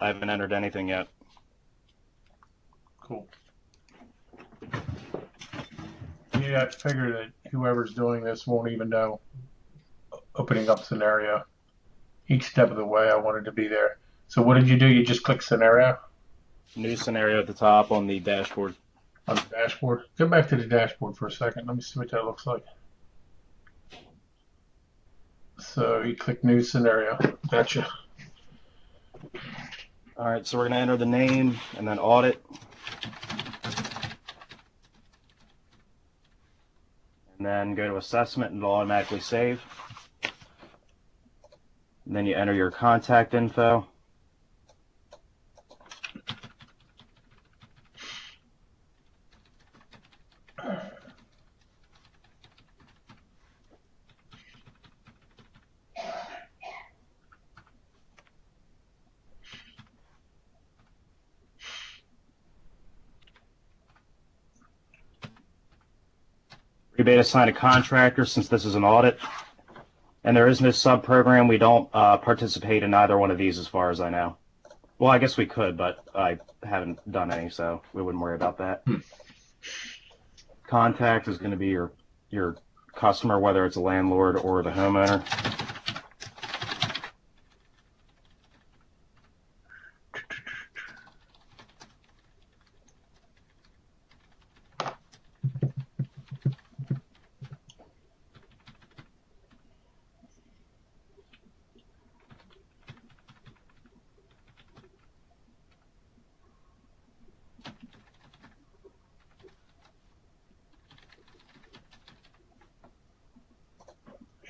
I haven't entered anything yet. Cool. Yeah, I figure that whoever's doing this won't even know opening up scenario. Each step of the way, I wanted to be there. So what did you do? You just click scenario New scenario at the top on the dashboard. on the dashboard. Go back to the dashboard for a second. Let me see what that looks like. So you click new scenario. Gotcha. All right, so we're going to enter the name and then audit. And then go to assessment and it'll automatically save. And then you enter your contact info. Rebate assign a contractor since this is an audit. And there is no sub-program. We don't participate in either one of these as far as I know. Well, I guess we could, but I haven't done any, so we wouldn't worry about that. Contact is going to be your customer, whether it's a landlord or the homeowner.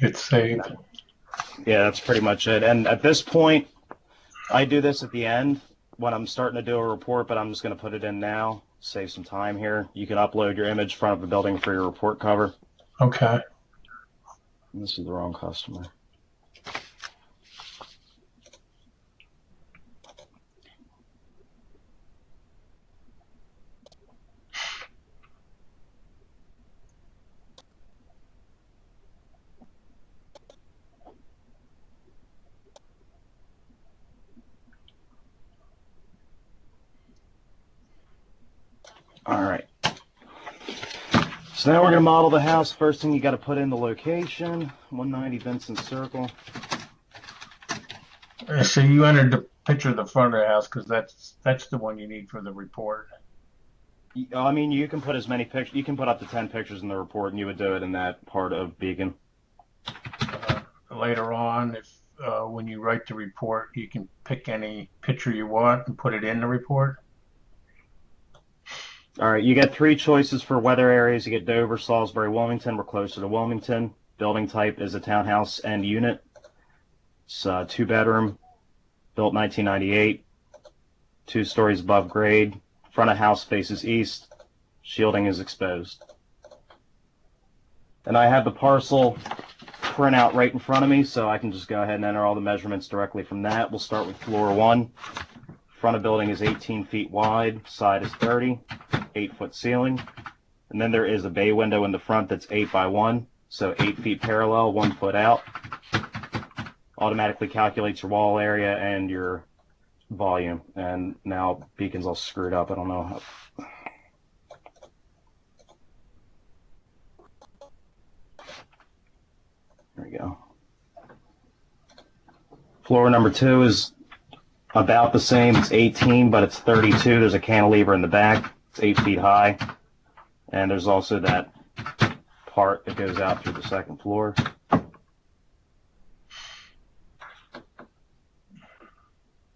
It's saved. Yeah, that's pretty much it. And at this point, I do this at the end when I'm starting to do a report, but I'm just going to put it in now. Save some time here. You can upload your image front of the building for your report cover. Okay. This is the wrong customer. All right. So now we're going to model the house. First thing you got to put in the location, 190 Vincent Circle. So you entered the picture of the front of the house because that's the one you need for the report. I mean, you can put as many pictures. You can put up to 10 pictures in the report, and you would do it in that part of Beacon. Later on, if when you write the report, you can pick any picture you want and put it in the report. All right, you get 3 choices for weather areas. You get Dover, Salisbury, Wilmington. We're closer to Wilmington. Building type is a townhouse and unit. It's 2-bedroom, built 1998, 2 stories above grade. Front of house faces east. Shielding is exposed. And I have the parcel printout right in front of me, so I can just go ahead and enter all the measurements directly from that. We'll start with floor 1. Front of building is 18 feet wide, side is 30, 8-foot ceiling. And then there is a bay window in the front that's 8 by 1, so 8 feet parallel, 1 foot out. Automatically calculates your wall area and your volume. And now Beacon's all screwed up. I don't know how. There we go. Floor number 2 is about the same. It's 18, but it's 32. There's a cantilever in the back. It's 8 feet high. And there's also that part that goes out through the second floor.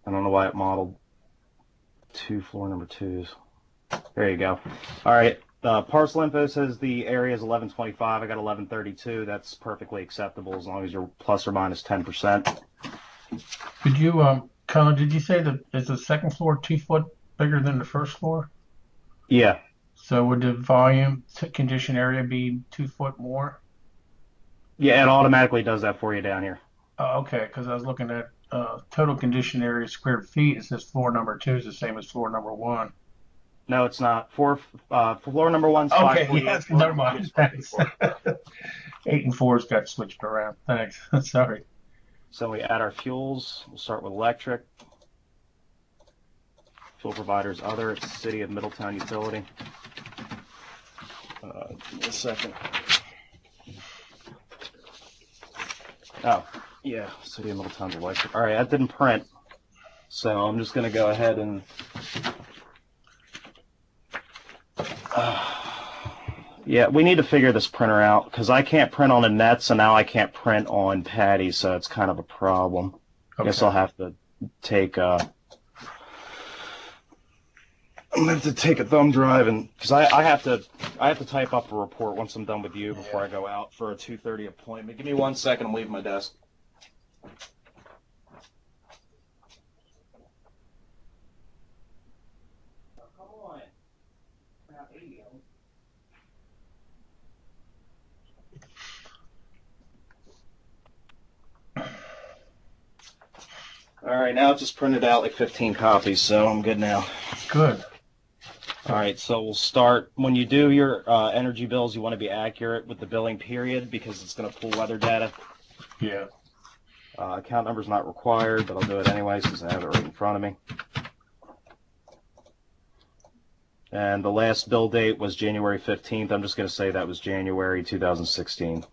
I don't know why it modeled 2 floor number 2s. There you go. All right. Parcel info says the area is 1125. I got 1132. That's perfectly acceptable as long as you're plus or minus 10%. Did you, Colin, did you say that is the second floor 2 foot bigger than the first floor? Yeah. So would the volume condition area be 2 foot more? Yeah, it automatically does that for you down here. Okay, because I was looking at total condition area square feet. It says floor number 2 is the same as floor number 1. No, it's not. Floor number 1's Okay, 548. yes, never mind. Thanks. 8 and 4's got switched around. Thanks. Sorry. So we add our fuels. We'll start with electric. Tool providers other, it's City of Middletown Utility. Give me a second. Oh, yeah, City of Middletown's electric. All right, that didn't print, so I'm just going to go ahead and yeah, we need to figure this printer out because I can't print on the nets, and now I can't print on Patty, so it's kind of a problem. Okay. Guess I'll have to take I'm gonna have to take a thumb drive, and because I have to type up a report once I'm done with you before I go out for a 2:30 appointment. Give me 1 second. I'm leaving my desk. Come on. About 80 of them. All right, now it just printed out like 15 copies, so I'm good now. Good. All right, so we'll start. When you do your energy bills, you want to be accurate with the billing period because it's going to pull weather data. Yeah. Account number's not required, but I'll do it anyways because I have it right in front of me. And the last bill date was January 15th. I'm just going to say that was January 2016.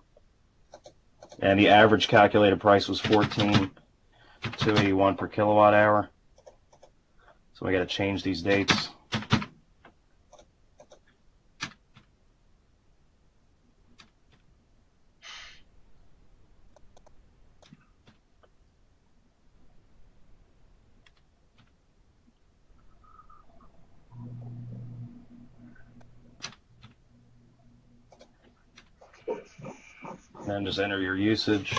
And the average calculated price was $14,281 per kilowatt hour. So we got to change these dates. And just enter your usage.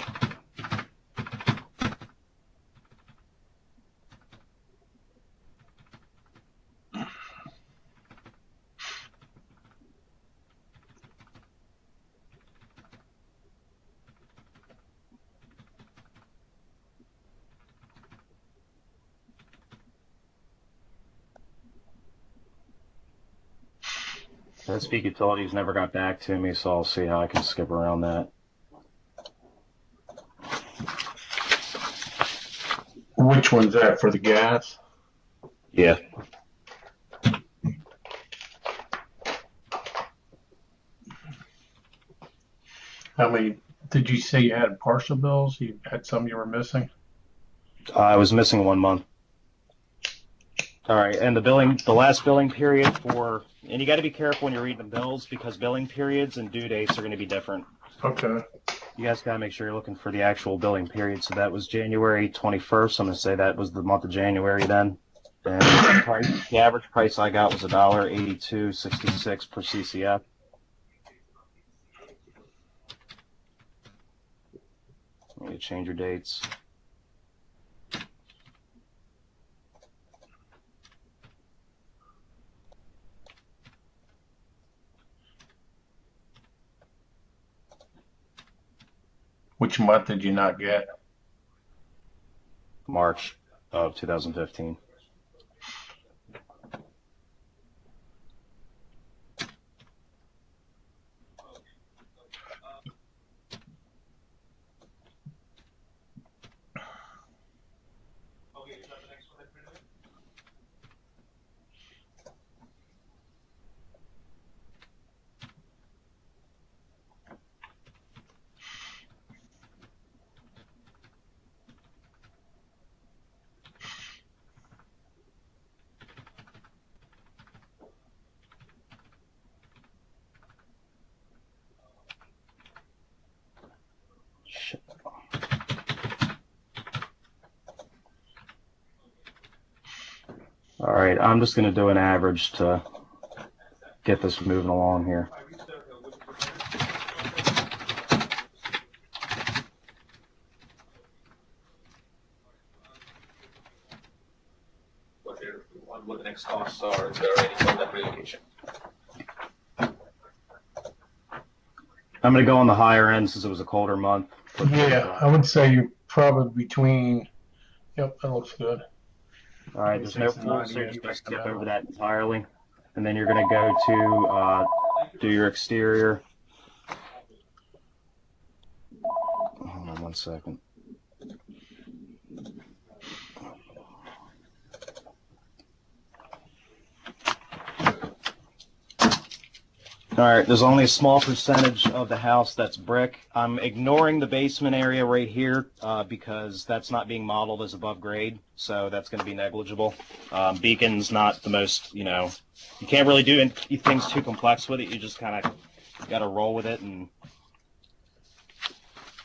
Speak Utilities never got back to me, so I'll see how I can skip around that. Which one's that, for the gas? Yeah. How many, did you say you had partial bills? You had some you were missing? I was missing 1 month. All right, and the last billing period for, and you got to be careful when you're reading the bills because billing periods and due dates are going to be different. Okay. You guys got to make sure you're looking for the actual billing period. So that was January 21st. I'm going to say that was the month of January then. And the average price I got was $1.8266 per CCF. You need to change your dates. Which month did you not get? March of 2015. All right, I'm just going to do an average to get this moving along here. What the next costs are, is there any on that relocation? I'm going to go on the higher end since it was a colder month. Yeah, I would say you're probably between, yep, that looks good. All right, there's no full, so you're just going to skip over that entirely. And then you're going to go to do your exterior. Hold on 1 second. All right, there's only a small percentage of the house that's brick. I'm ignoring the basement area right here because that's not being modeled as above grade, so that's going to be negligible. Beacon's not the most, you can't really do things too complex with it. You just kind of got to roll with it. And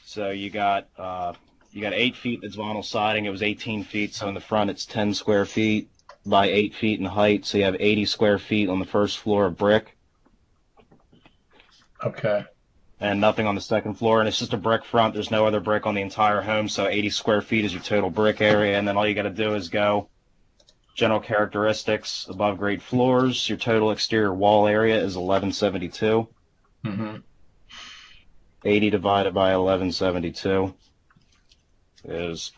so you got 8 feet that's vinyl siding. It was 18 feet, so in the front it's 10 square feet by 8 feet in height. So you have 80 square feet on the first floor of brick. Okay. And nothing on the second floor, and it's just a brick front. There's no other brick on the entire home, so 80 square feet is your total brick area, and then all you got to do is go general characteristics, above grade floors. Your total exterior wall area is 1172. Mm-hmm. 80 divided by 1172 is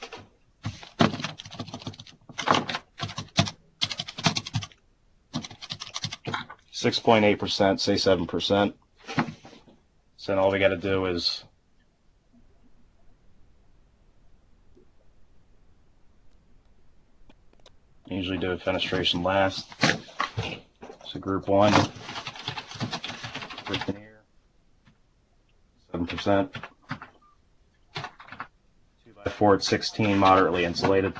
6.8%, say 7%. So then all we got to do is usually do a fenestration last. So group 1, brick veneer, 7%. 2x4 at 16, moderately insulated.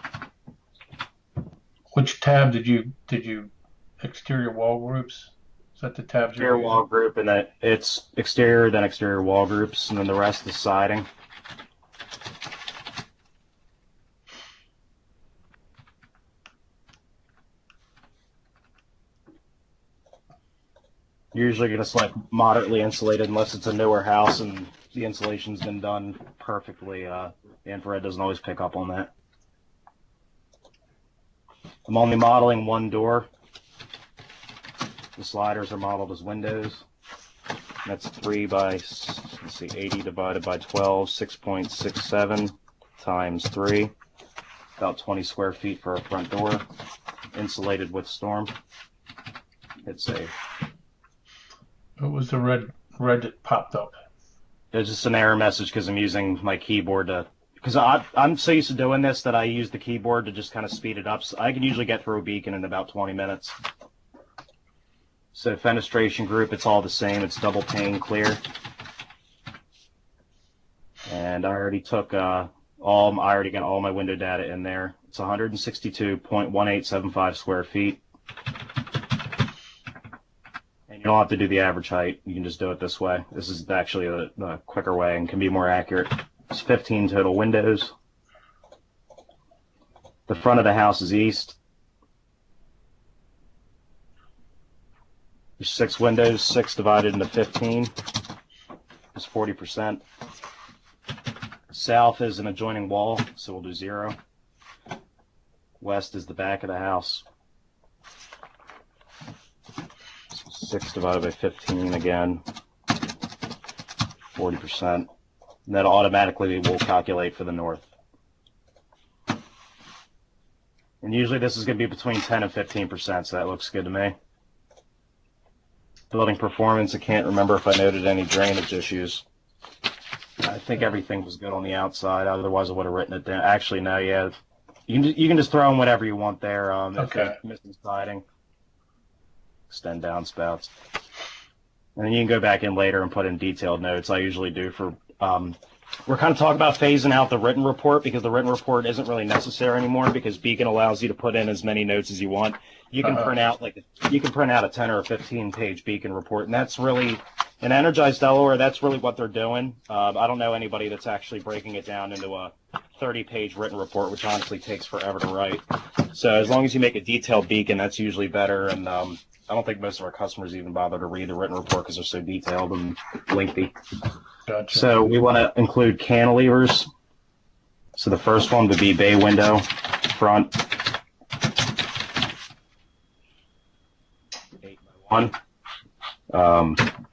Which tab did you exterior wall groups? Is that the tabs Exterior you're wall group, and then it's exterior, then exterior wall groups, and then the rest is siding. You're usually going to select moderately insulated unless it's a newer house and the insulation's been done perfectly. The infrared doesn't always pick up on that. I'm only modeling one door. The sliders are modeled as windows. That's 3 by, let's see, 80 divided by 12, 6.67 times 3. About 20 square feet for a front door. Insulated with storm. Hit save. What was the red that popped up? There's just an error message because I'm using my keyboard to, because I'm so used to doing this that I use the keyboard to just kind of speed it up. So I can usually get through a beacon in about 20 minutes. So fenestration group, it's all the same. It's double pane clear. And I already took I already got all my window data in there. It's 162.1875 square feet. And you don't have to do the average height. You can just do it this way. This is actually a quicker way and can be more accurate. It's 15 total windows. The front of the house is east. There's 6 windows. 6 divided into 15 is 40%. South is an adjoining wall, so we'll do 0. West is the back of the house. 6 divided by 15 again, 40%. And that automatically will calculate for the north. And usually this is going to be between 10 and 15%, so that looks good to me. Building performance, I can't remember if I noted any drainage issues. I think everything was good on the outside, otherwise I would have written it down. Actually, no, yeah. You can just throw in whatever you want there. Okay. If you're missing siding, extend downspouts. And then you can go back in later and put in detailed notes. I usually do for, we're kind of talking about phasing out the written report because the written report isn't really necessary anymore because Beacon allows you to put in as many notes as you want. You can print out a 10 or a 15 page Beacon report, and that's really, in Energized Delaware, that's really what they're doing. I don't know anybody that's actually breaking it down into a 30-page written report, which honestly takes forever to write. So as long as you make a detailed Beacon, that's usually better. And I don't think most of our customers even bother to read the written report because they're so detailed and lengthy. Gotcha. So we want to include cantilevers. So the first one would be bay window, front, 8x1.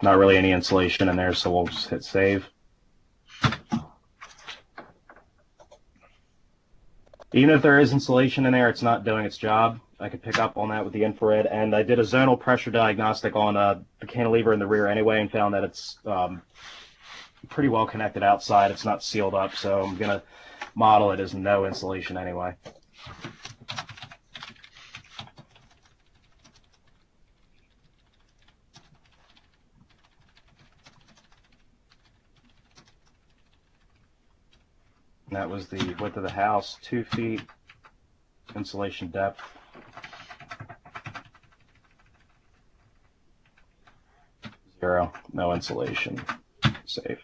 Not really any insulation in there, so we'll just hit save. Even if there is insulation in there, it's not doing its job. I could pick up on that with the infrared, and I did a zonal pressure diagnostic on the cantilever in the rear anyway and found that it's pretty well connected outside. It's not sealed up, so I'm going to model it as no insulation anyway. That was the width of the house, 2 feet. Insulation depth, 0. No insulation. Safe.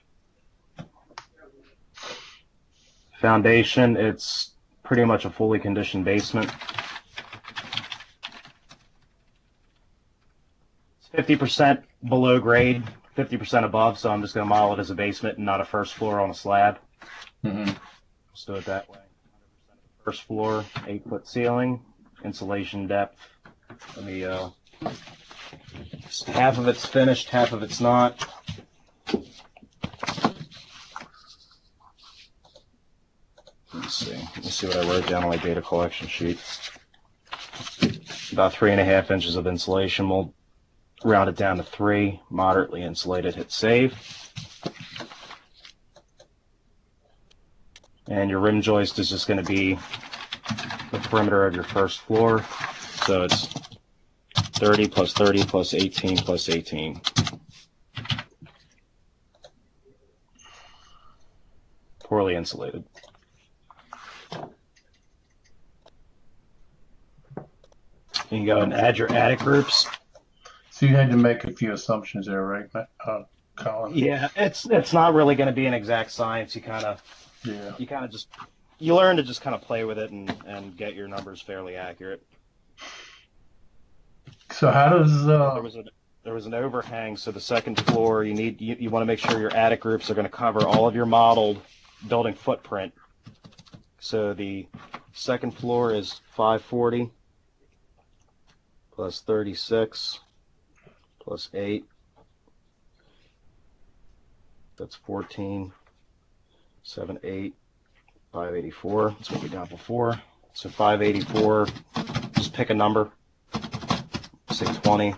Foundation, it's pretty much a fully conditioned basement. It's 50% below grade, 50% above, so I'm just going to model it as a basement and not a first floor on a slab. Let's do it that way. 100% of the first floor, 8-foot ceiling, insulation depth. Let me, half of it's finished, half of it's not. Let me see what I wrote down on my data collection sheet. About 3.5 inches of insulation. We'll round it down to 3. Moderately insulated. Hit save. And your rim joist is just going to be the perimeter of your first floor. So it's 30 plus 30 plus 18 plus 18. Poorly insulated. You can go and add your attic groups. So you had to make a few assumptions there, right, Colin? Yeah, it's not really going to be an exact science. You learn to just kind of play with it and get your numbers fairly accurate. So how does there was an overhang, so the second floor you want to make sure your attic groups are going to cover all of your modeled building footprint. So the second floor is 540 plus 36 plus 8. That's 14, 7, 8, 584. That's what we got before. So 584, just pick a number, say 20.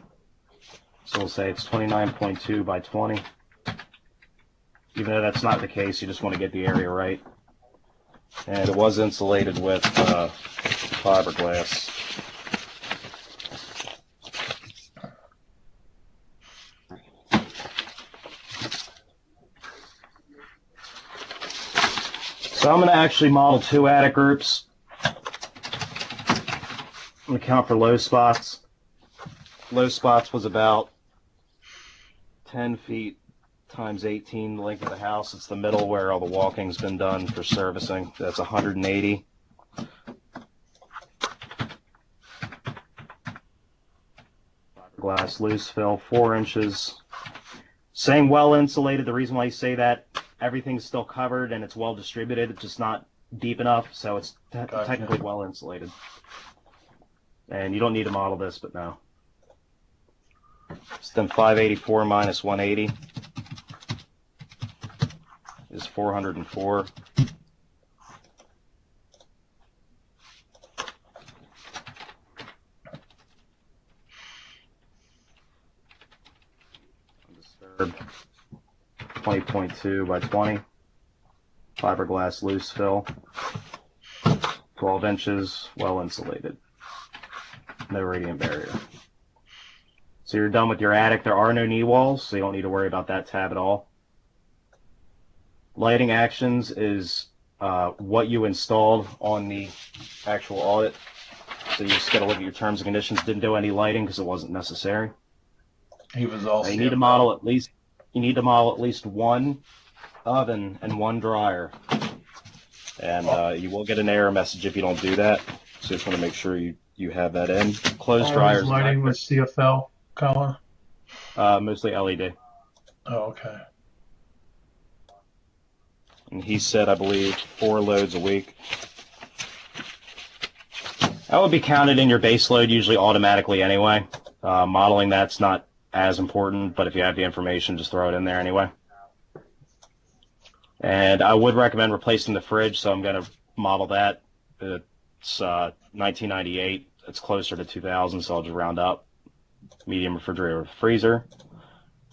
So we'll say it's 29.2 by 20. Even though that's not the case, you just want to get the area right. And it was insulated with fiberglass. So I'm going to actually model 2 attic groups. I'm going to count for low spots. Low spots was about 10 feet times 18, the length of the house. It's the middle where all the walking's been done for servicing. That's 180. Fiberglass loose fill, 4 inches. Saying well insulated, the reason why you say that, everything's still covered and it's well distributed. It's just not deep enough, so it's technically well insulated. And you don't need to model this, but no. So then 584 minus 180 is 404. Undisturbed. 20.2 by 20. Fiberglass loose fill. 12 inches, well insulated. No radiant barrier. So you're done with your attic. There are no knee walls, so you don't need to worry about that tab at all. Lighting actions is what you installed on the actual audit. So you just got to look at your terms and conditions. Didn't do any lighting because it wasn't necessary. He was also. You need to model at least. You need to model at least 1 oven and 1 dryer. And you will get an error message if you don't do that. So just want to make sure you have that in. Closed dryers. Lighting with CFL, Colin? Mostly LED. Oh, okay. And he said, I believe, 4 loads a week. That would be counted in your base load usually automatically anyway. Modeling that's not as important, but if you have the information, just throw it in there anyway. And I would recommend replacing the fridge, so I'm going to model that. It's 1998. It's closer to 2000, so I'll just round up. Medium refrigerator, freezer.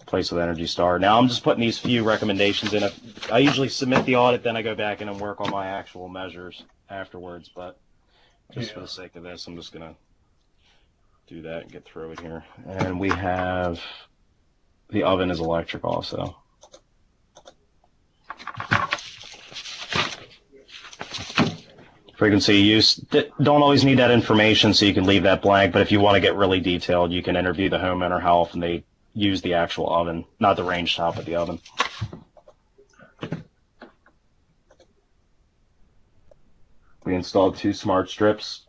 Replace with Energy Star. Now I'm just putting these few recommendations in. I usually submit the audit, then I go back in and work on my actual measures afterwards, but just for the sake of this, I'm just going to do that and get through it here. And we have the oven is electric also. Frequency of use, don't always need that information, so you can leave that blank, but if you want to get really detailed, you can interview the homeowner how often they use the actual oven, not the range top, but the oven. We installed 2 smart strips.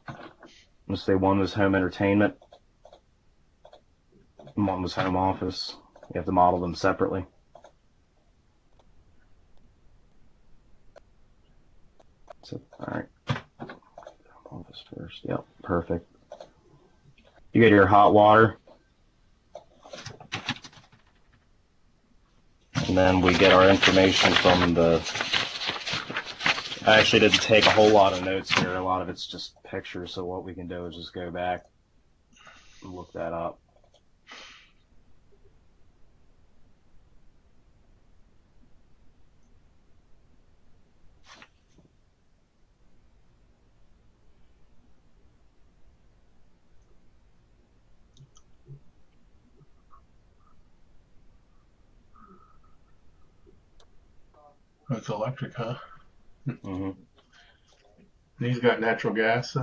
Let's say one was home entertainment, and one was home office. You have to model them separately. So, all right. Office first. Yep, perfect. You get your hot water, and then we get our information from the. I actually didn't take a whole lot of notes here. A lot of it's just pictures. So what we can do is just go back and look that up. Oh, it's electric, huh? Mm-hmm. These got natural gas.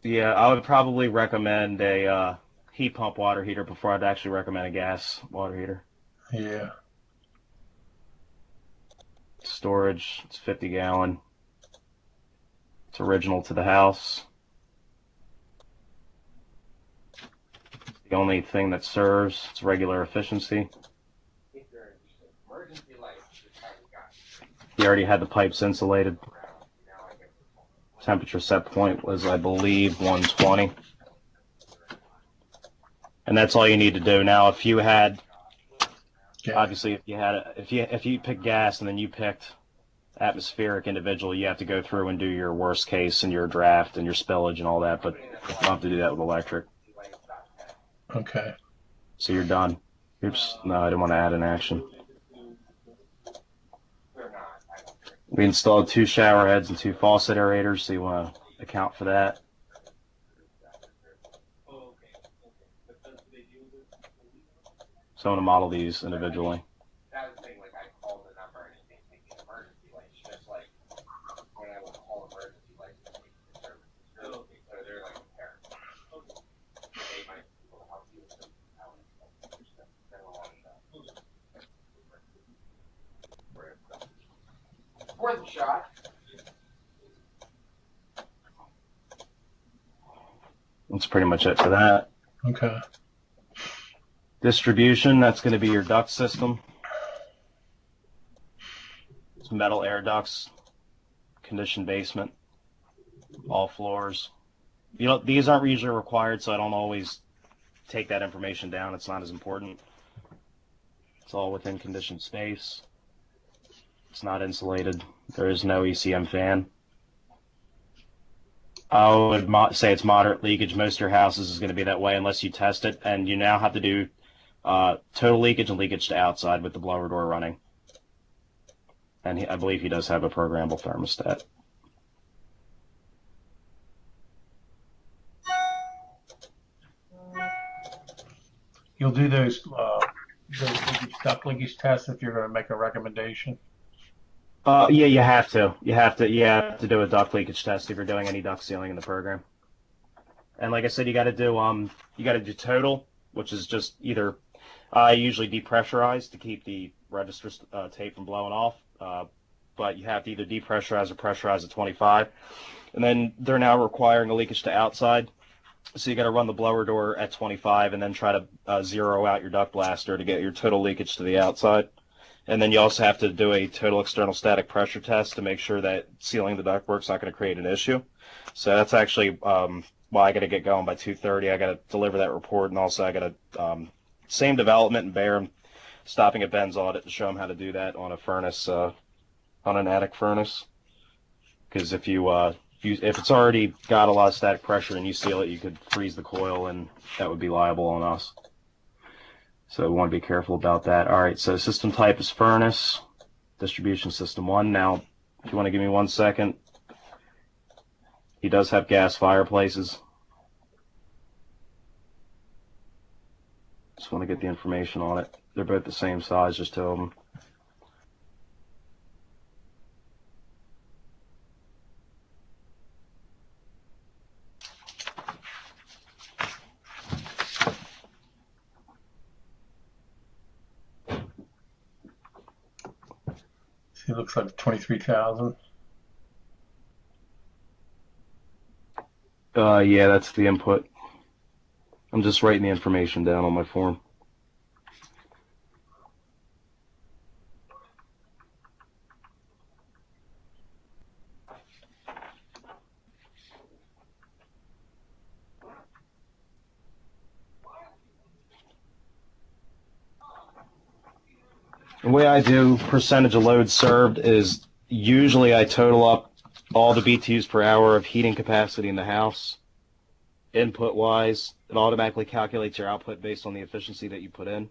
Yeah, I would probably recommend a heat pump water heater before I'd actually recommend a gas water heater. Yeah. Storage, it's 50 gallon. It's original to the house. The only thing that serves, it's regular efficiency. He already had the pipes insulated. Temperature set point was, I believe, 120. And that's all you need to do. Now, if you had, obviously, if you picked gas and then you picked atmospheric individual, you have to go through and do your worst case and your draft and your spillage and all that. But you don't have to do that with electric. Okay. So you're done. Oops, no, I didn't want to add an action. We installed 2 shower heads and 2 faucet aerators, so you want to account for that. So I'm going to model these individually. Worth a shot. That's pretty much it for that. Okay. Distribution, that's going to be your duct system. It's metal air ducts, conditioned basement, all floors. You know, these aren't usually required, so I don't always take that information down. It's not as important. It's all within conditioned space. It's not insulated. There is no ECM fan. I would say it's moderate leakage. Most of your houses is going to be that way unless you test it. And you now have to do total leakage and leakage to outside with the blower door running. And I believe he does have a programmable thermostat. You'll do those duct leakage tests if you're going to make a recommendation. Yeah, you have to. You have to do a duct leakage test if you're doing any duct sealing in the program. And like I said, you got to do total, which is just either usually depressurized to keep the register tape from blowing off. But you have to either depressurize or pressurize at 25. And then they're now requiring a leakage to outside. So you got to run the blower door at 25 and then try to zero out your duct blaster to get your total leakage to the outside. And then you also have to do a total external static pressure test to make sure that sealing the ductwork's not going to create an issue. So that's actually why I got to get going by 2:30. I got to deliver that report, and also I got to same development in Bear. I'm stopping at Ben's audit to show him how to do that on a furnace, on an attic furnace. Because if it's already got a lot of static pressure and you seal it, you could freeze the coil, and that would be liable on us. So we want to be careful about that. All right, so system type is furnace, distribution system 1. Now, if you want to give me 1 second, he does have gas fireplaces. Just want to get the information on it. They're both the same size, just 2 of them. It looks like 23,000. Yeah, that's the input. I'm just writing the information down on my form. The way I do percentage of load served is usually I total up all the BTUs per hour of heating capacity in the house. Input wise, it automatically calculates your output based on the efficiency that you put in.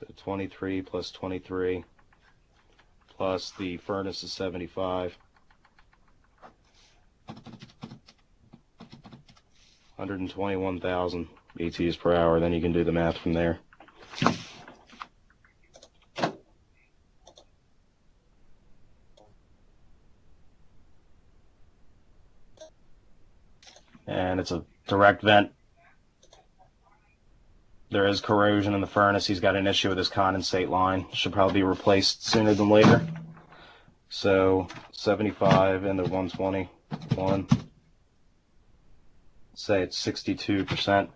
So 23 plus 23 plus the furnace is 75. 121,000 BTUs per hour. Then you can do the math from there. And it's a direct vent. There is corrosion in the furnace. He's got an issue with his condensate line. Should probably be replaced sooner than later. So 75 into 121. Say it's 62%.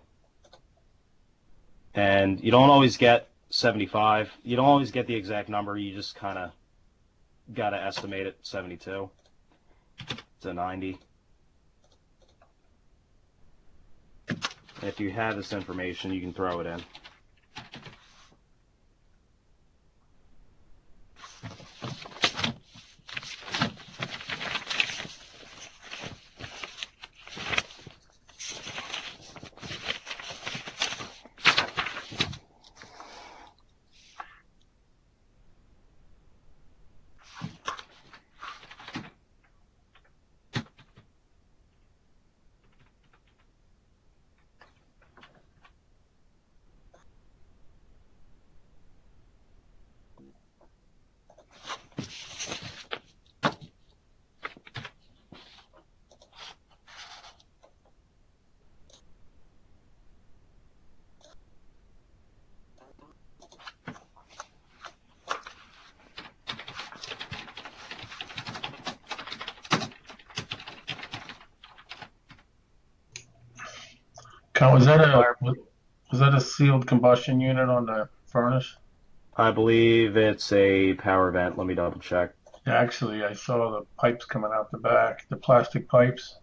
And you don't always get 75. You don't always get the exact number. You just kind of got to estimate it 72 to 90. If you have this information, you can throw it in. Was that a sealed combustion unit on the furnace? I believe it's a power vent. Let me double check. Yeah, actually, I saw the pipes coming out the back, the plastic pipes.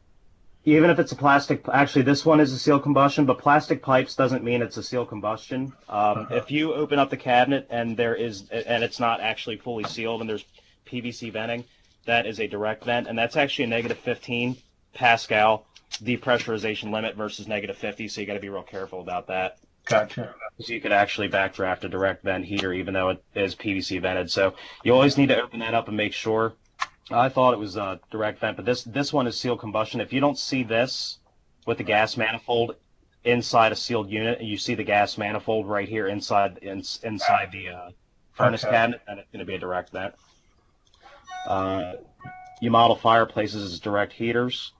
Even if it's a plastic, actually this one is a sealed combustion, but plastic pipes doesn't mean it's a sealed combustion. If you open up the cabinet and it's not actually fully sealed and there's PVC venting, that is a direct vent, and that's actually a negative 15 Pascal depressurization limit versus negative 50, so you got to be real careful about that. Gotcha. Because you could actually backdraft a direct vent heater even though it is PVC vented. So you always need to open that up and make sure. I thought it was a direct vent, but this one is sealed combustion. If you don't see this with the gas manifold inside a sealed unit, and you see the gas manifold right here inside the furnace cabinet, then it's going to be a direct vent. You model fireplaces as direct heaters.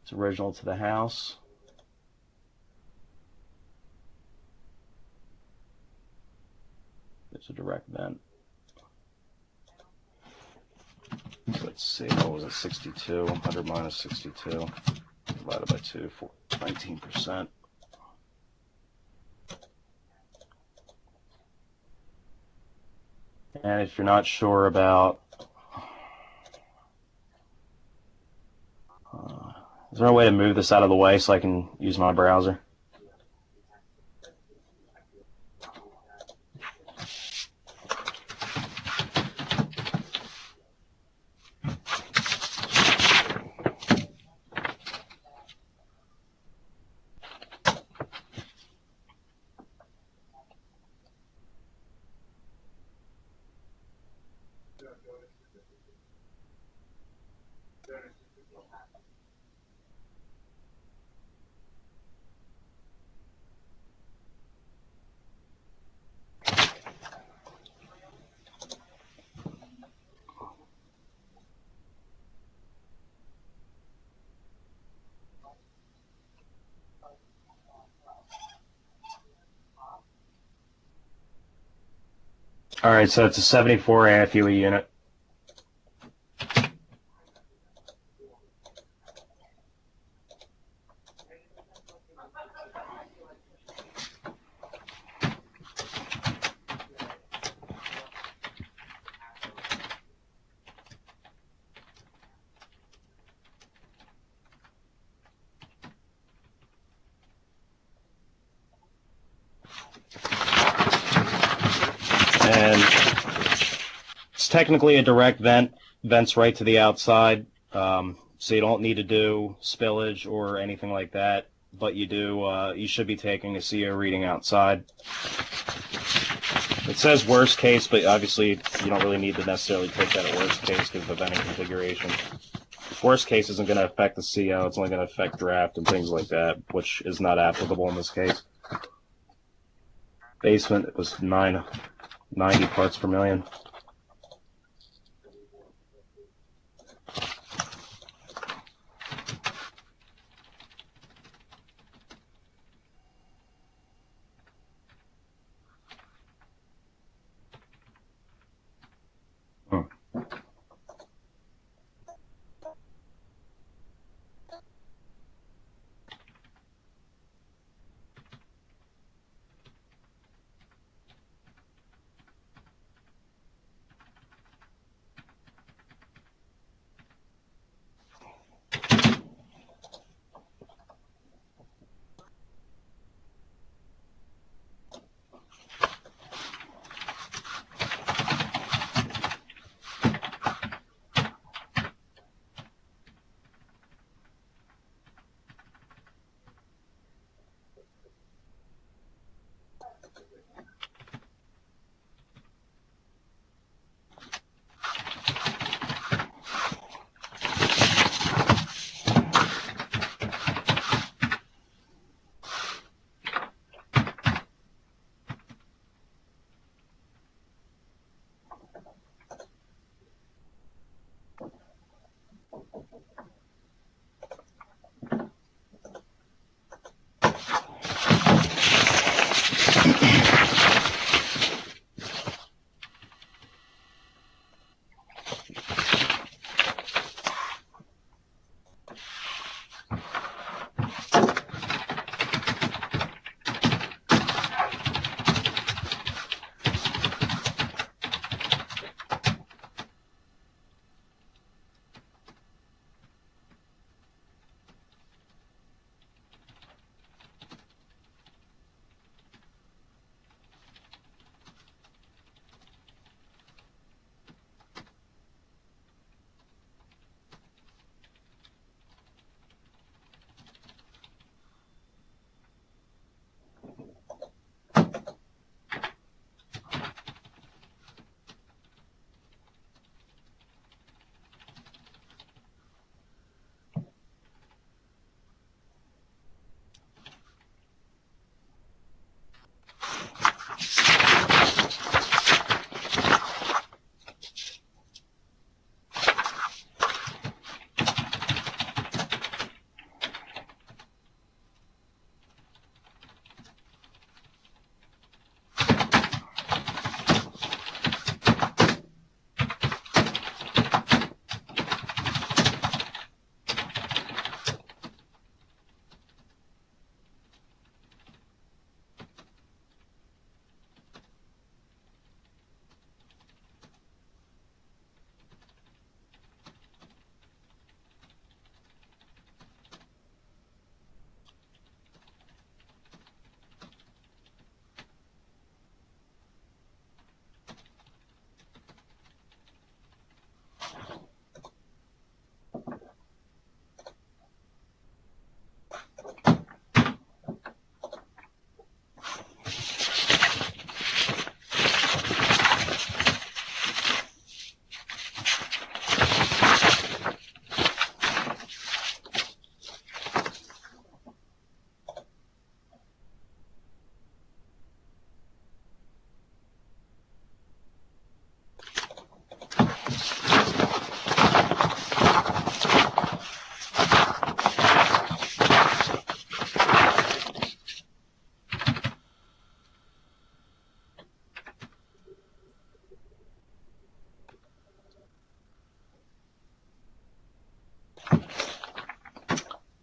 It's original to the house. It's a direct vent. So let's see, what was it? 62, 100 minus 62, divided by 2, 19%. And if you're not sure about, is there a way to move this out of the way so I can use my browser? All right, so it's a 74 AFUE unit. And it's technically a direct vent, vents right to the outside, so you don't need to do spillage or anything like that, but you do, you should be taking a CO reading outside. It says worst case, but obviously you don't really need to necessarily take that at worst case because of the venting configuration. Worst case isn't going to affect the CO, it's only going to affect draft and things like that, which is not applicable in this case. Basement was 90 parts per million.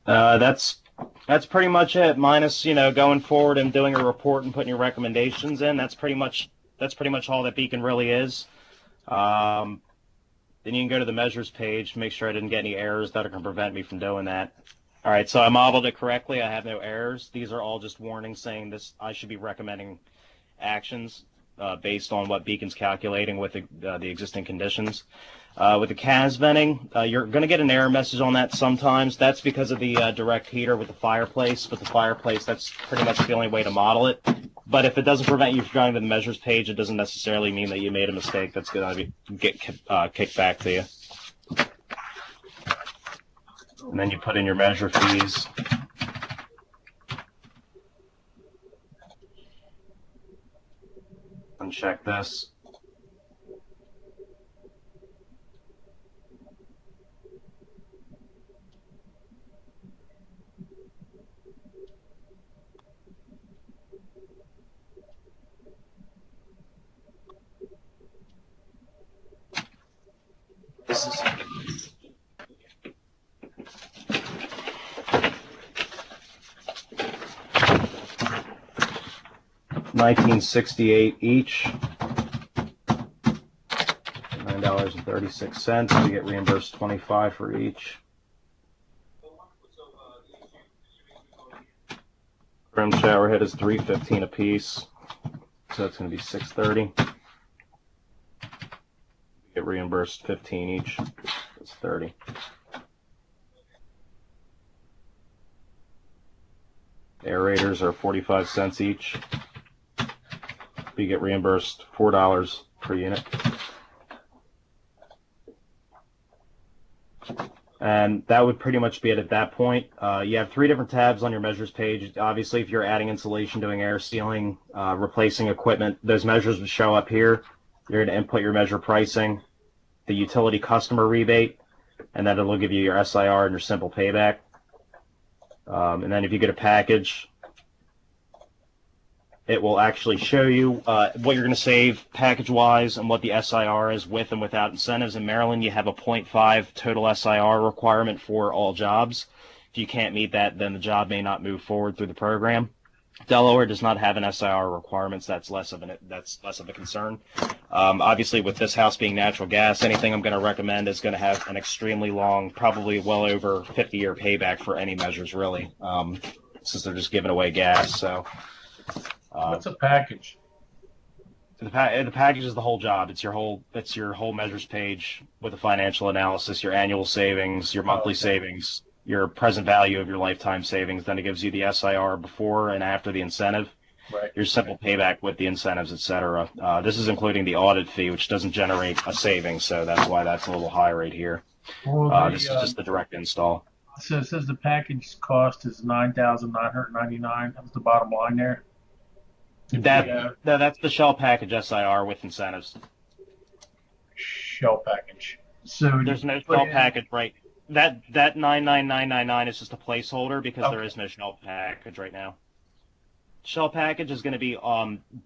That's pretty much it. Minus, going forward and doing a report and putting your recommendations in. That's pretty much all that Beacon really is. Um, then you can go to the measures page, make sure I didn't get any errors that are going to prevent me from doing that. All right, so I modeled it correctly. I have no errors. These are all just warnings saying this. I should be recommending actions based on what Beacon's calculating with the existing conditions. With the CAS venting, you're going to get an error message on that sometimes. That's because of the direct heater with the fireplace. With the fireplace, that's pretty much the only way to model it. But if it doesn't prevent you from going to the measures page, it doesn't necessarily mean that you made a mistake. That's going to get kicked back to you. And then you put in your measure fees. Uncheck this. This is 1968 each. $9.36. You get reimbursed $25 for each. Rim shower head is $3.15 a piece, so that's going to be $6.30. Get reimbursed $15 each. That's $30. Aerators are 45 cents each. You get reimbursed $4 per unit. And that would pretty much be it at that point. You have 3 different tabs on your measures page. Obviously, if you're adding insulation, doing air sealing, replacing equipment, those measures would show up here. You're going to input your measure pricing, the utility customer rebate, and then it'll give you your SIR and your simple payback. And then if you get a package, it will actually show you what you're going to save package-wise and what the SIR is with and without incentives. In Maryland, you have a 0.5 total SIR requirement for all jobs. If you can't meet that, then the job may not move forward through the program. Delaware does not have an SIR requirements. That's less of a concern. Obviously, with this house being natural gas, anything I'm going to recommend is going to have an extremely long, probably well over 50-year payback for any measures, really, since they're just giving away gas. So. What's a package? The package is the whole job. It's your whole measures page with a financial analysis, your annual savings, your monthly savings, your present value of your lifetime savings. Then it gives you the SIR before and after the incentive, Right. your simple payback with the incentives, etc. This is including the audit fee, which doesn't generate a savings, so that's why that's a little high right here. This is just the direct install. So it says the package cost is $9,999. That's the bottom line there. That's the shell package SIR with incentives. Shell package. So there's no shell package, right? That 99999 is just a placeholder because there is no shell package right now. Shell package is going to be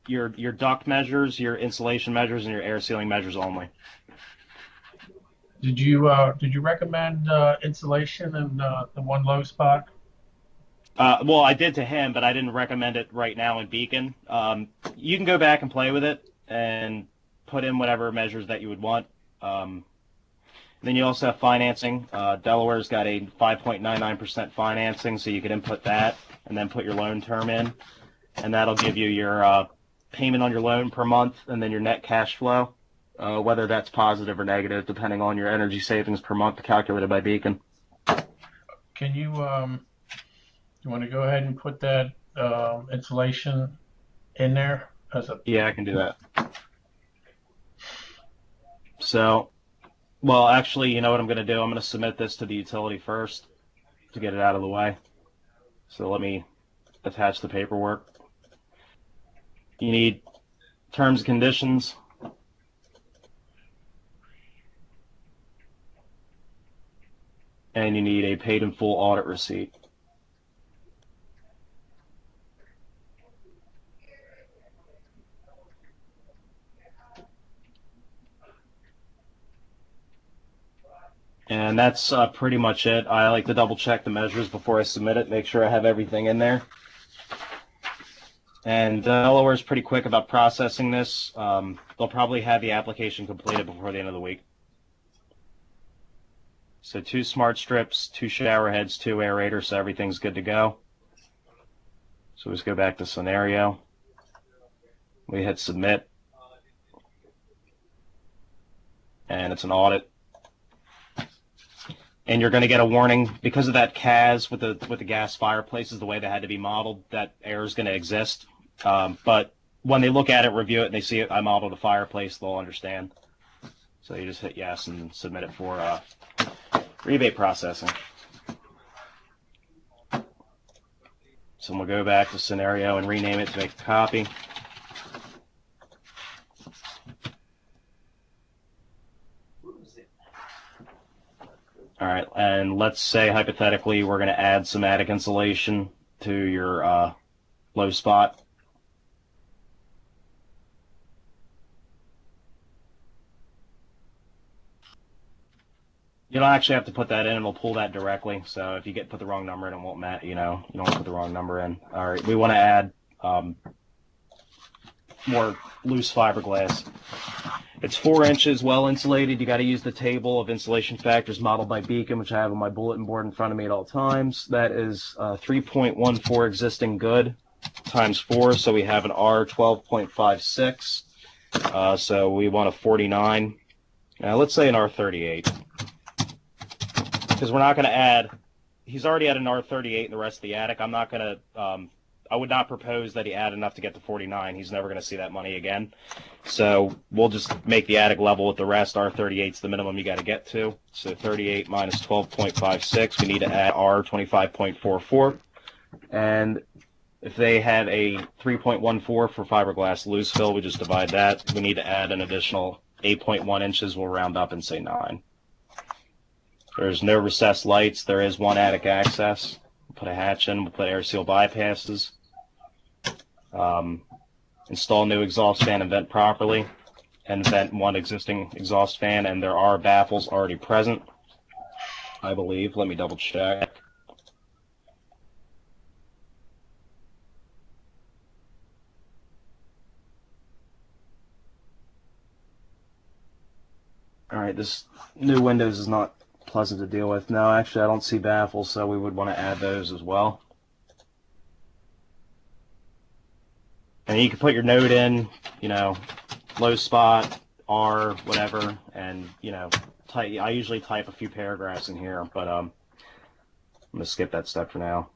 your duct measures, your insulation measures, and your air sealing measures only. Did you recommend insulation in the one low spot? Well, I did to him, but I didn't recommend it right now in Beacon. You can go back and play with it and put in whatever measures that you would want. Then you also have financing. Delaware's got a 5.99% financing, so you can input that and then put your loan term in, and that'll give you your payment on your loan per month and then your net cash flow, whether that's positive or negative, depending on your energy savings per month calculated by Beacon. Can you want to go ahead and put that insulation in there as a? Yeah, I can do that. So, well, actually, you know what I'm going to do? I'm going to submit this to the utility first to get it out of the way. So let me attach the paperwork. You need terms and conditions. And you need a paid in full audit receipt. And And that's pretty much it. I like to double check the measures before I submit it, make sure I have everything in there. And Delaware's pretty quick about processing this. They'll probably have the application completed before the end of the week. So 2 smart strips, 2 shower heads, 2 aerators, so everything's good to go. So let's go back to scenario. We hit submit. And it's an audit. And you're going to get a warning because of that CAS with the gas fireplaces, the way they had to be modeled, that error is going to exist. But when they look at it, review it, and they see it, I modeled a fireplace, they'll understand. So you just hit yes and submit it for rebate processing. So we'll go back to scenario and rename it to make a copy. All right, and let's say hypothetically we're going to add some attic insulation to your low spot. You don't actually have to put that in; it'll pull that directly. So if you put the wrong number in, it won't matter. You don't put the wrong number in. All right, we want to add more loose fiberglass. It's 4 inches, well insulated. You got to use the table of insulation factors modeled by Beacon, which I have on my bulletin board in front of me at all times. That is 3.14 existing good times 4, so we have an R 12.56. So we want a 49. Let's say an R 38. Because we're not going to add, he's already at an R38 in the rest of the attic. I'm not going to, I would not propose that he add enough to get to 49. He's never going to see that money again. So we'll just make the attic level with the rest. R38 is the minimum you got to get to. So 38 minus 12.56, we need to add R 25.44. And if they had a 3.14 for fiberglass loose fill, we just divide that. We need to add an additional 8.1 inches. We'll round up and say 9. There's no recessed lights. There is 1 attic access. We'll put a hatch in. We'll put air seal bypasses. Install new exhaust fan and vent properly. And vent 1 existing exhaust fan. And there are baffles already present, I believe. Let me double check. All right, this new windows is not pleasant to deal with. No, actually I don't see baffles, so we would want to add those as well. And you can put your note in, low spot, R, whatever, and, type. I usually type a few paragraphs in here, but I'm going to skip that step for now.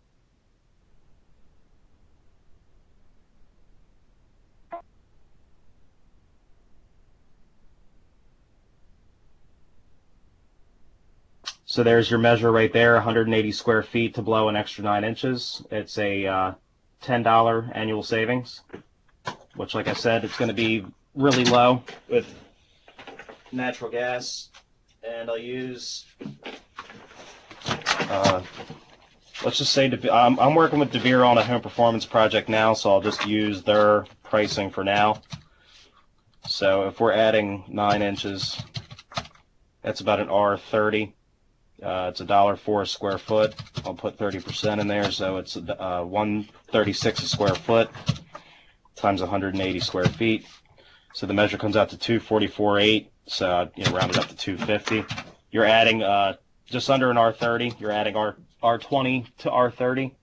So there's your measure right there, 180 square feet to blow an extra 9 inches. It's a $10 annual savings, which, like I said, it's going to be really low with natural gas. And I'll use, let's just say, I'm working with DeVere on a home performance project now, so I'll just use their pricing for now. So if we're adding 9 inches, that's about an R30. It's $1.04 a square foot. I'll put 30% in there, so it's $136 a square foot times 180 square feet. So the measure comes out to 244.8. So round it up to 250. You're adding just under an R30. You're adding R20 to R30.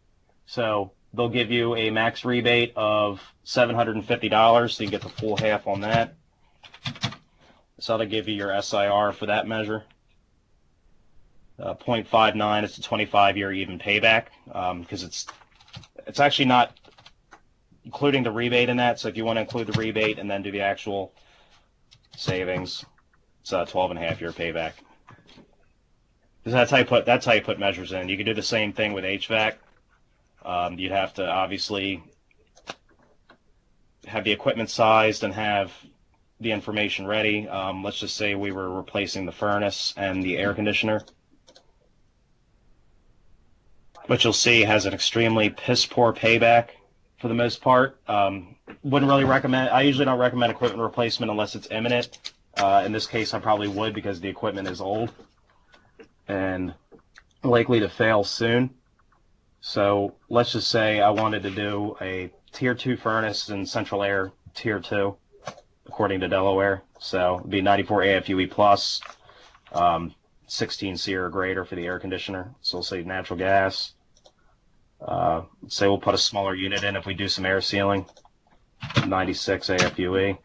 So they'll give you a max rebate of $750, so you get the full half on that. So they'll give you your SIR for that measure. 0.59. It's a 25-year even payback because it's actually not including the rebate in that. So if you want to include the rebate and then do the actual savings, it's a 12.5-year payback. That's how you put measures in. You can do the same thing with HVAC. You'd have to obviously have the equipment sized and have the information ready. Let's just say we were replacing the furnace and the air conditioner, which you'll see has an extremely piss-poor payback for the most part. Wouldn't really recommend. I usually don't recommend equipment replacement unless it's imminent. In this case, I probably would because the equipment is old. and likely to fail soon. So let's just say I wanted to do a tier 2 furnace in central air tier 2, according to Delaware. So it'd be 94 AFUE plus, 16 SEER or greater for the air conditioner. So we'll say natural gas. Say we'll put a smaller unit in if we do some air sealing, 96 AFUE.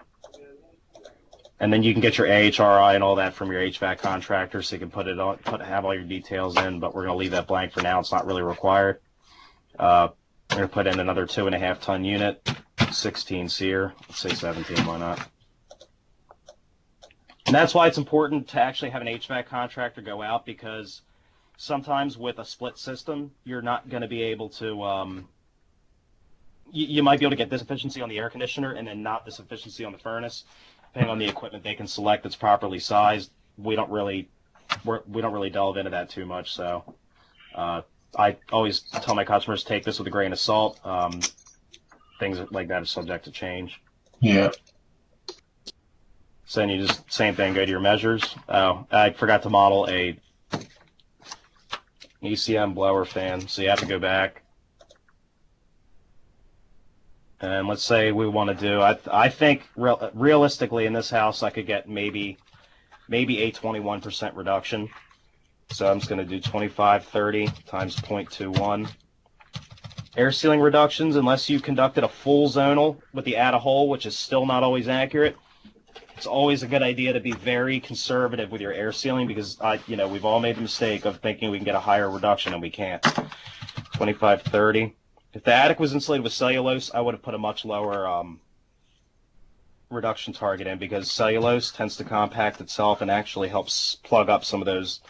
And then you can get your AHRI and all that from your HVAC contractor, so you can put it on, have all your details in. But we're going to leave that blank for now. It's not really required. We're going to put in another 2.5 ton unit, 16 SEER. Let's say 17. Why not? And that's why it's important to actually have an HVAC contractor go out, because sometimes with a split system, you're not going to be able to. You might be able to get this efficiency on the air conditioner and then not this efficiency on the furnace. Depending on the equipment they can select that's properly sized, we don't really delve into that too much. So I always tell my customers, take this with a grain of salt. Things like that are subject to change. Yeah. So then you just, same thing, go to your measures. Oh, I forgot to model a ECM blower fan, so you have to go back. And let's say we want to do, I think realistically in this house I could get maybe a 21% reduction. So I'm just going to do 2530 times 0.21. Air sealing reductions, unless you conducted a full zonal with the add a hole, which is still not always accurate, it's always a good idea to be very conservative with your air sealing, because we've all made the mistake of thinking we can get a higher reduction and we can't. 2530. If the attic was insulated with cellulose, I would have put a much lower reduction target in, because cellulose tends to compact itself and actually helps plug up some of those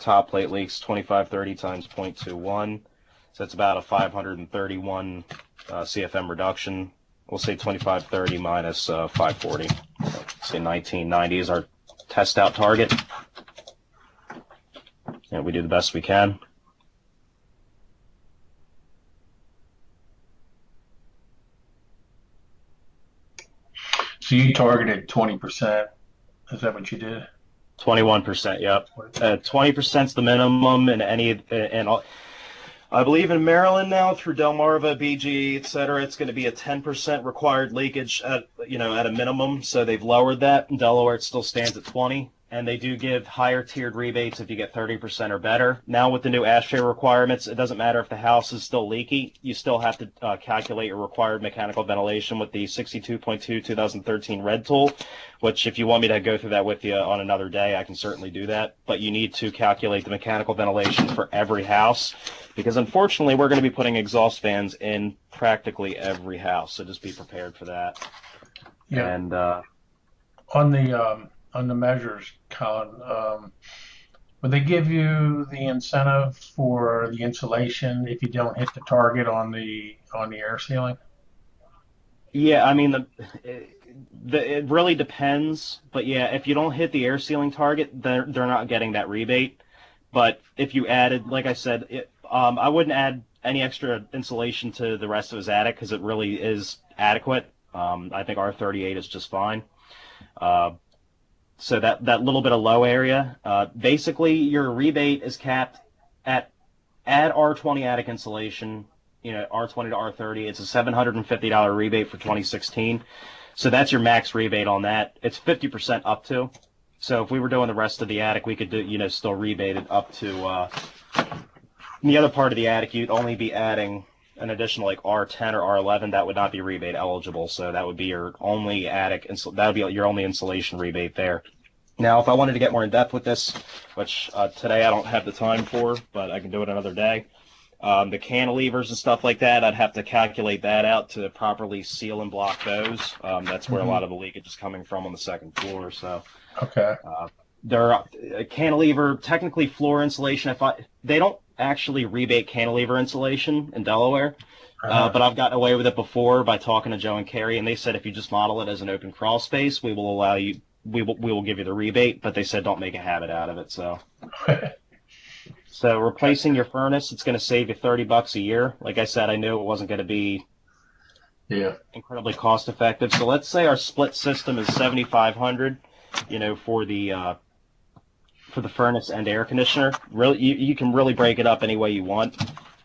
top plate leaks. 2530 times 0.21. So that's about a 531 CFM reduction. We'll say 2530 minus 540. Say 1990 is our test out target. And we do the best we can. So you targeted 20%. Is that what you did? 21%, yep. 20% is the minimum in I believe in Maryland now through Delmarva, BG, et cetera, it's going to be a 10% required leakage at a minimum. So they've lowered that. In Delaware, it still stands at 20. And they do give higher tiered rebates if you get 30% or better. Now with the new ASHRAE requirements, it doesn't matter if the house is still leaky. You still have to calculate your required mechanical ventilation with the 62.2 2013 red tool, which if you want me to go through that with you on another day, I can certainly do that. But you need to calculate the mechanical ventilation for every house, because unfortunately we're going to be putting exhaust fans in practically every house. So just be prepared for that. Yeah. And on the measures, Colin, would they give you the incentive for the insulation if you don't hit the target on the air sealing? yeah, I mean it really depends, but yeah, if you don't hit the air sealing target, they're not getting that rebate. But if you added, like I said, I wouldn't add any extra insulation to the rest of his attic because it really is adequate. I think R38 is just fine. So that little bit of low area, basically your rebate is capped at R20 attic insulation, R20 to R30. It's a $750 rebate for 2016. So that's your max rebate on that. It's 50% up to. So if we were doing the rest of the attic, we could do, still rebate it up to, in the other part of the attic, you'd only be adding an additional like R10 or R11. That would not be rebate eligible. So that would be your only attic, that would be your only insulation rebate there. Now, if I wanted to get more in depth with this, which today I don't have the time for, but I can do it another day, the cantilevers and stuff like that, I'd have to calculate that out to properly seal and block those. That's where a lot of the leakage is coming from on the second floor. So, okay. There are cantilever, technically floor insulation. They don't actually rebate cantilever insulation in Delaware, but I've gotten away with it before by talking to Joe and Carrie, and they said if you just model it as an open crawl space, we will allow you. We will give you the rebate, but they said don't make a habit out of it. So, so replacing your furnace, it's going to save you $30 a year. Like I said, I knew it wasn't going to be incredibly cost effective. So let's say our split system is $7,500, for the for the furnace and air conditioner. Really, you can really break it up any way you want,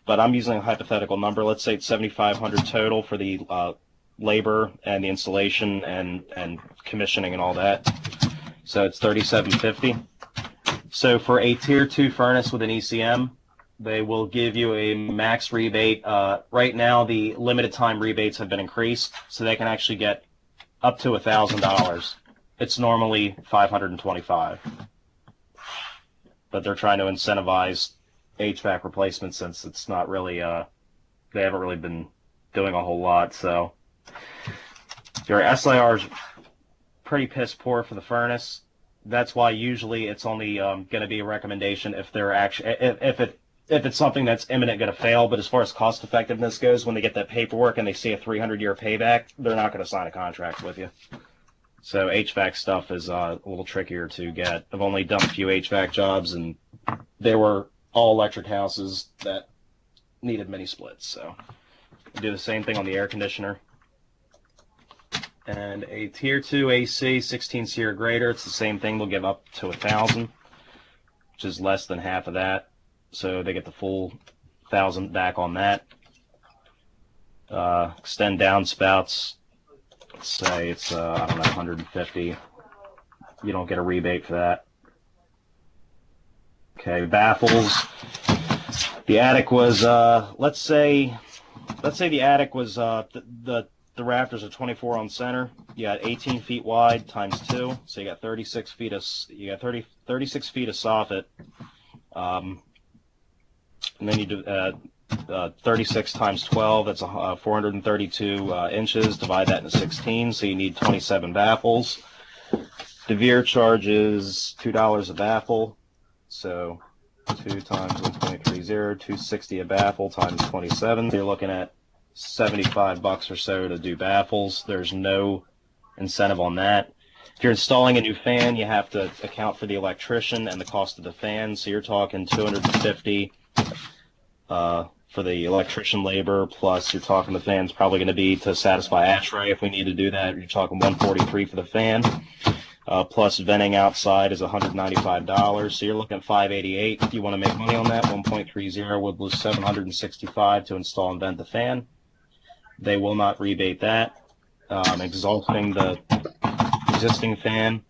but I'm using a hypothetical number. Let's say it's 7,500 total for the labor and the installation and commissioning and all that. So it's 3,750. So for a tier 2 furnace with an ECM, they will give you a max rebate. Right now, the limited time rebates have been increased, so they can actually get up to $1,000. It's normally $525, but they're trying to incentivize HVAC replacement since it's not really they haven't really been doing a whole lot. So your SIR is pretty piss poor for the furnace. That's why usually it's only going to be a recommendation if they're actually if it's something that's imminent going to fail. But as far as cost effectiveness goes, when they get that paperwork and they see a 300-year payback, they're not going to sign a contract with you. So HVAC stuff is a little trickier to get. I've only done a few HVAC jobs, and they were all electric houses that needed mini splits. So I do the same thing on the air conditioner. And a tier 2 AC, 16C or greater, it's the same thing. They'll give up to $1,000, which is less than half of that. So they get the full $1,000 back on that. Extend downspouts. Let's say it's I don't know, 150. You don't get a rebate for that. Okay, baffles. The attic was let's say the attic was the rafters are 24 on center. You got 18 feet wide times 2, so you got 36 feet of 36 feet of soffit. And then you do 36 times 12. That's 432 inches. Divide that into 16, so you need 27 baffles. DeVere charges $2 a baffle, so 2 times 1.30, 260 a baffle times 27. So you're looking at $75 or so to do baffles. There's no incentive on that. If you're installing a new fan, you have to account for the electrician and the cost of the fan. So you're talking $250 for the electrician labor, plus you're talking the fan's probably going to be to satisfy ASHRAE if we need to do that. You're talking $143 for the fan, plus venting outside is $195. So you're looking at $588. If you want to make money on that, 1.30 would lose $765 to install and vent the fan. They will not rebate that. Exhausting the existing fan,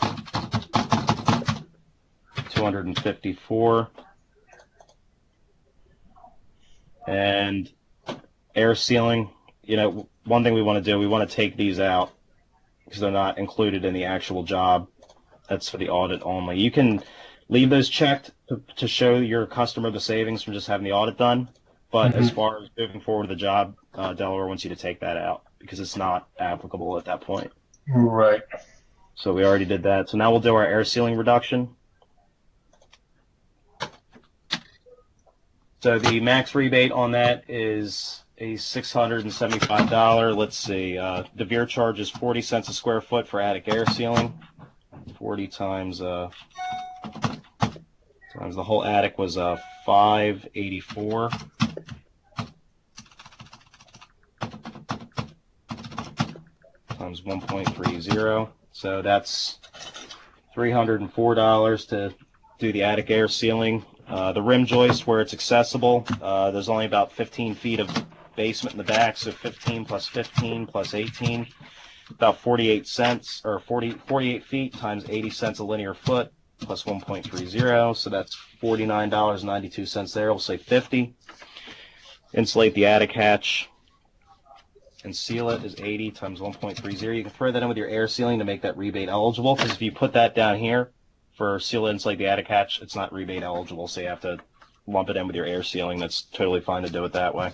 $254. And air sealing, one thing we want to do, we want to take these out because they're not included in the actual job. That's for the audit only. You can leave those checked to show your customer the savings from just having the audit done. But as far as moving forward with the job, Delaware wants you to take that out because it's not applicable at that point. Right. So we already did that. So now we'll do our air sealing reduction. So the max rebate on that is a $675. Let's see. DeVere charges 40 cents a square foot for attic air sealing. 40 times the whole attic was $584. Times 1.30. So that's $304 to do the attic air sealing. The rim joist where it's accessible, there's only about 15 feet of basement in the back, so 15 plus 15 plus 18, about 48 cents, or 48 feet times 80 cents a linear foot plus 1.30, so that's $49.92 there. We'll say 50. Insulate the attic hatch and seal it is 80 times 1.30. You can throw that in with your air sealing to make that rebate eligible, because if you put that down here for seal it, insulate the attic hatch, it's not rebate eligible, so you have to lump it in with your air sealing. That's totally fine to do it that way.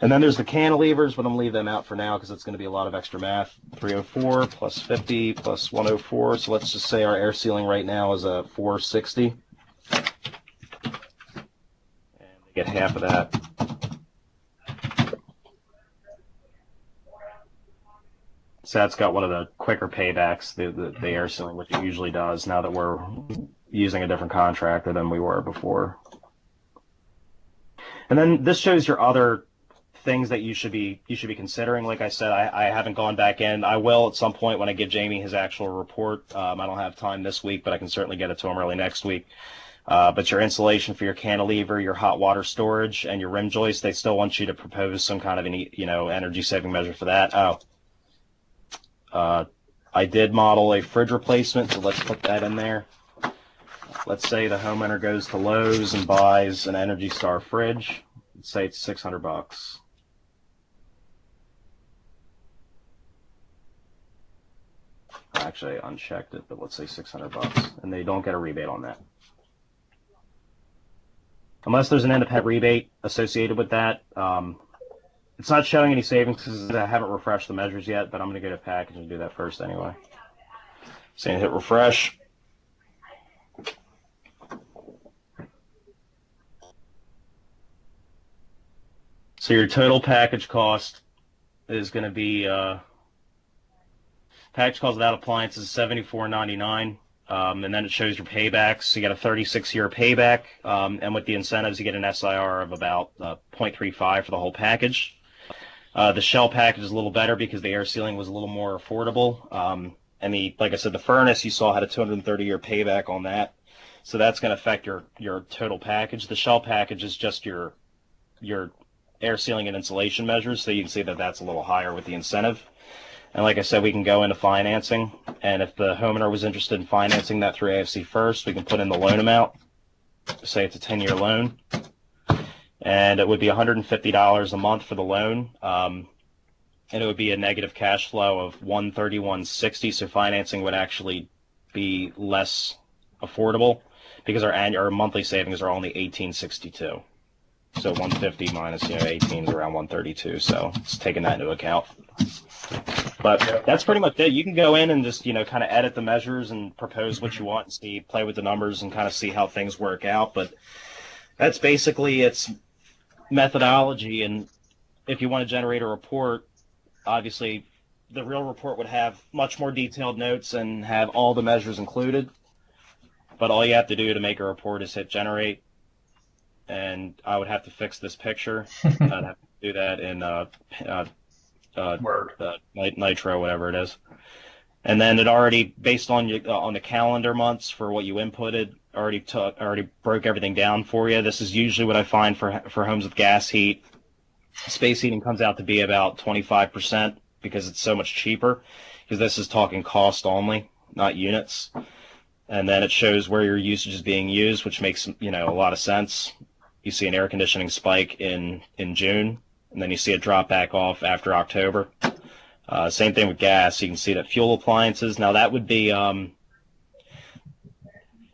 And then there's the cantilevers, but I'm going to leave them out for now because it's going to be a lot of extra math. 304 plus 50 plus 104, so let's just say our air sealing right now is a 460. And they get half of that. So that's got one of the quicker paybacks, the air sealing, which it usually does, now that we're using a different contractor than we were before. And then this shows your other things that you should be considering. Like I said, I haven't gone back in. I will at some point when I give Jamie his actual report. I don't have time this week, but I can certainly get it to him early next week. But your insulation for your cantilever, your hot water storage, and your rim joist, they still want you to propose some kind of energy saving measure for that. I did model a fridge replacement, so let's put that in there. Let's say the homeowner goes to Lowe's and buys an Energy Star fridge. Let's say it's $600. Actually, I unchecked it, but let's say $600, and they don't get a rebate on that. Unless there's an independent rebate associated with that. It's not showing any savings because I haven't refreshed the measures yet, but I'm going to go to package and do that first anyway. So hit refresh. So your total package cost is going to be package cost without appliances is $74.99, and then it shows your paybacks. So you got a 36-year payback, and with the incentives, you get an SIR of about 0.35 for the whole package. The shell package is a little better because the air sealing was a little more affordable, and like I said, the furnace you saw had a 230-year payback on that, so that's going to affect your total package. The shell package is just your air sealing and insulation measures, so you can see that that's a little higher with the incentive. And like I said, we can go into financing, and if the homeowner was interested in financing that through AFC First, we can put in the loan amount. Say it's a 10-year loan, and it would be $150 a month for the loan, and it would be a negative cash flow of $131.60, so financing would actually be less affordable because our monthly savings are only $18.62. So 150 minus 18 is around 132. So it's taking that into account. But that's pretty much it. You can go in and just kind of edit the measures and propose what you want and play with the numbers and kind of see how things work out. But that's basically its methodology. And if you want to generate a report, obviously the real report would have much more detailed notes and have all the measures included. But all you have to do to make a report is hit generate. And I would have to fix this picture. I'd have to do that in Word. Nitro, whatever it is. And then it already, based on the calendar months for what you inputted, already broke everything down for you. This is usually what I find for homes with gas heat. Space heating comes out to be about 25% because it's so much cheaper. Because this is talking cost only, not units. And then it shows where your usage is being used, which makes a lot of sense. You see an air conditioning spike in June, and then you see it drop back off after October. Same thing with gas. You can see that fuel appliances. Now that would be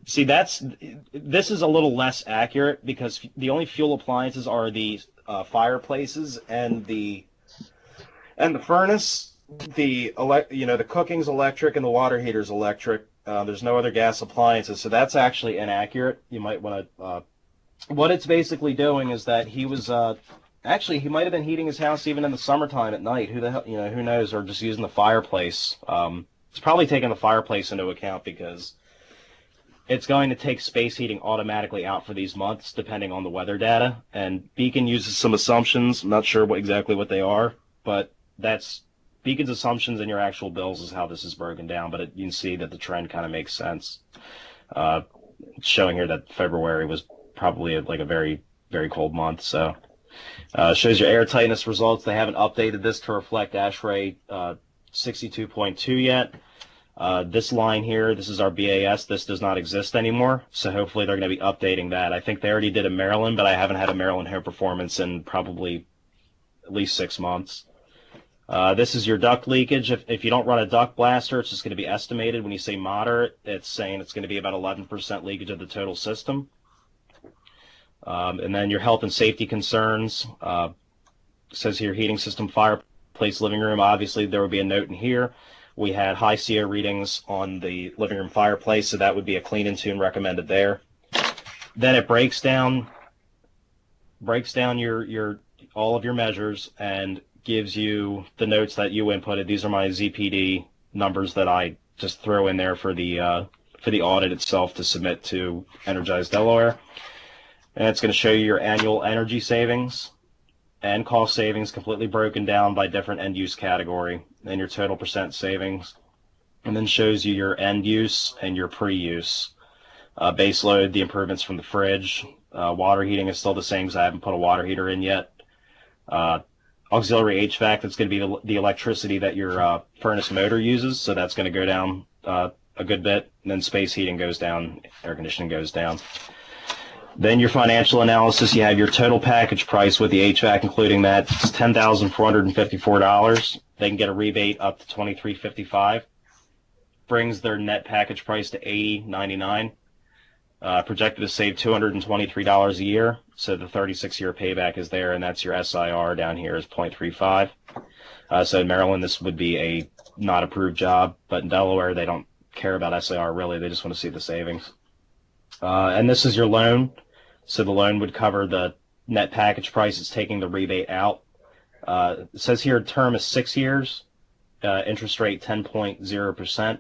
this is a little less accurate because the only fuel appliances are the fireplaces and the furnace. The cooking's electric and the water heater's electric. There's no other gas appliances, so that's actually inaccurate. You might want to. What it's basically doing is that he was actually he might have been heating his house even in the summertime at night. Who the hell, who knows? Or just using the fireplace. It's probably taking the fireplace into account because it's going to take space heating automatically out for these months, depending on the weather data. And Beacon uses some assumptions. I'm not sure exactly what they are, but that's Beacon's assumptions in your actual bills is how this is broken down. But you can see that the trend kind of makes sense. It's showing here that February was probably like a very, very cold month. So shows your air tightness results. They haven't updated this to reflect ASHRAE 62.2 yet. This line here, this is our BAS. This does not exist anymore. So hopefully they're going to be updating that. I think they already did a Maryland, but I haven't had a Maryland home performance in probably at least 6 months. This is your duct leakage. If you don't run a duct blaster, it's just going to be estimated. When you say moderate, it's saying it's going to be about 11% leakage of the total system. And then your health and safety concerns. Says here heating system, fireplace, living room. Obviously, there would be a note in here. We had high CO readings on the living room fireplace, so that would be a clean and tune recommended there. Then it breaks down your all of your measures and gives you the notes that you inputted. These are my ZPD numbers that I just throw in there for the audit itself to submit to Energize Delaware. And it's going to show you your annual energy savings. and cost savings completely broken down by different end use category and your total percent savings, and then shows you your end use and your pre-use. Base load, the improvements from the fridge. Water heating is still the same because I haven't put a water heater in yet. Auxiliary HVAC, that's going to be the electricity that your furnace motor uses, so that's going to go down a good bit. And then space heating goes down, air conditioning goes down. Then your financial analysis, you have your total package price with the HVAC including that. It's $10,454. They can get a rebate up to $23.55. Brings their net package price to $80.99. Projected to save $223 a year, so the 36-year payback is there, and that's your SIR down here is 0.35. So in Maryland, this would be a not approved job, but in Delaware, they don't care about SIR really. They just want to see the savings. And this is your loan. So the loan would cover the net package price. It's taking the rebate out. It says here term is 6 years, interest rate 10.0%.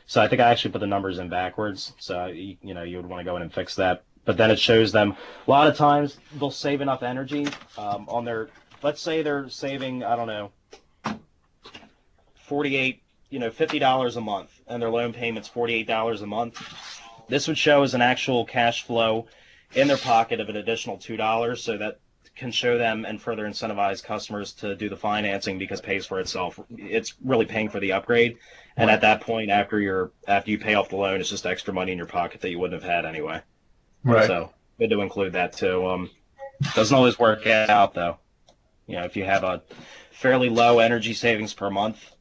So I think I actually put the numbers in backwards. So, you would want to go in and fix that. But then it shows them a lot of times they'll save enough energy on their, let's say they're saving, I don't know, $50 a month, and their loan payment's $48 a month. This would show as an actual cash flow in their pocket of an additional $2, so that can show them and further incentivize customers to do the financing because it pays for itself. It's really paying for the upgrade. And at that point, after you pay off the loan, it's just extra money in your pocket that you wouldn't have had anyway. Right. So good to include that too. Doesn't always work out though. If you have a fairly low energy savings per month,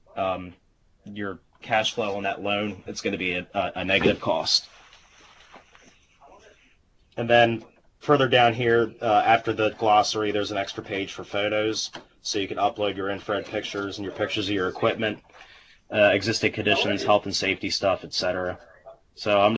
your cash flow on that loan, it's going to be a negative cost. And then further down here, after the glossary, there's an extra page for photos, so you can upload your infrared pictures and your pictures of your equipment, existing conditions, health and safety stuff, etc. So I'm